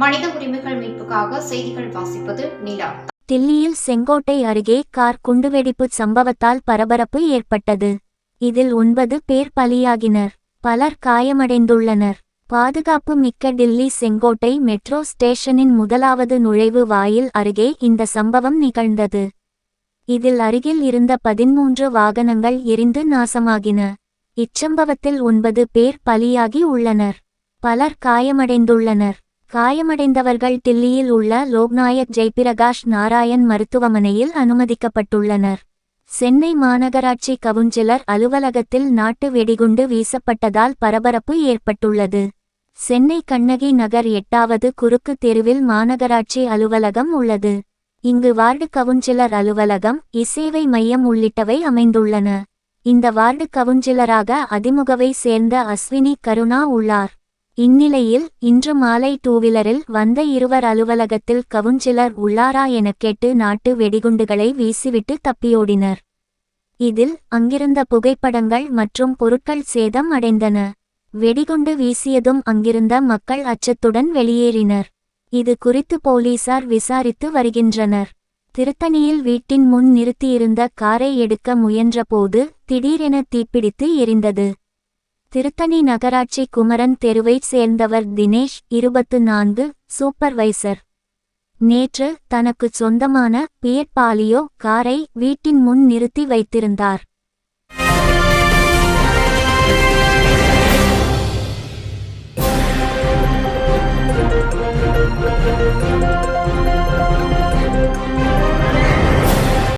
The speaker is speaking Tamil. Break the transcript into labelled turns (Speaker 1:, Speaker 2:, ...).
Speaker 1: மனித உரிமைகள் மீட்புக்காக செய்திகள் வாசிப்பது நிலா.
Speaker 2: தில்லியில் செங்கோட்டை அருகே கார் குண்டுவெடிப்பு சம்பவத்தால் பரபரப்பு ஏற்பட்டது. இதில் 9 பேர் பலியாகினர், பலர் காயமடைந்துள்ளனர். பாதுகாப்பு மிக்க டில்லி செங்கோட்டை மெட்ரோ ஸ்டேஷனின் முதலாவது நுழைவு வாயில் அருகே இந்த சம்பவம் நிகழ்ந்தது. இதில் அருகில் இருந்த 13 வாகனங்கள் எரிந்து நாசமாகின. இச்சம்பவத்தில் 9 பேர் பலியாகி உள்ளனர், பலர் காயமடைந்துள்ளனர். காயமடைந்தவர்கள் தில்லியில் உள்ள லோக்நாயக் ஜெய்பிரகாஷ் நாராயண் மருத்துவமனையில் அனுமதிக்கப்பட்டுள்ளனர். சென்னை மாநகராட்சி கவுன்சிலர் அலுவலகத்தில் நாட்டு வெடிகுண்டு வீசப்பட்டதால் பரபரப்பு ஏற்பட்டுள்ளது. சென்னை கண்ணகி நகர் 8வது குறுக்கு தெருவில் மாநகராட்சி அலுவலகம் உள்ளது. இங்கு வார்டு கவுன்சிலர் அலுவலகம், இசேவை மையம் உள்ளிட்டவை அமைந்துள்ளன. இந்த வார்டு கவுன்சிலராக அதிமுகவை சேர்ந்த அஸ்வினி கருணா உள்ளார். இந்நிலையில் இன்று மாலை டூவீலரில் வந்த இருவர் அலுவலகத்தில் கவுன்சிலர் உள்ளாரா எனக் கேட்டு நாட்டு வெடிகுண்டுகளை வீசிவிட்டு தப்பியோடினர். இதில் அங்கிருந்த புகைப்படங்கள் மற்றும் பொருட்கள் சேதம் அடைந்தன. வெடிகுண்டு வீசியதும் அங்கிருந்த மக்கள் அச்சத்துடன் வெளியேறினர். இது குறித்து போலீசார் விசாரித்து வருகின்றனர். திருத்தணியில் வீட்டின் முன் நிறுத்தியிருந்த காரை எடுக்க முயன்றபோது திடீரென தீப்பிடித்து எரிந்தது. திருத்தணி நகராட்சி குமரன் தெருவைச் சேர்ந்தவர் தினேஷ், 24, சூப்பர்வைசர். நேற்று தனக்கு சொந்தமான பியட் பாலியோ காரை வீட்டின் முன் நிறுத்தி வைத்திருந்தார்.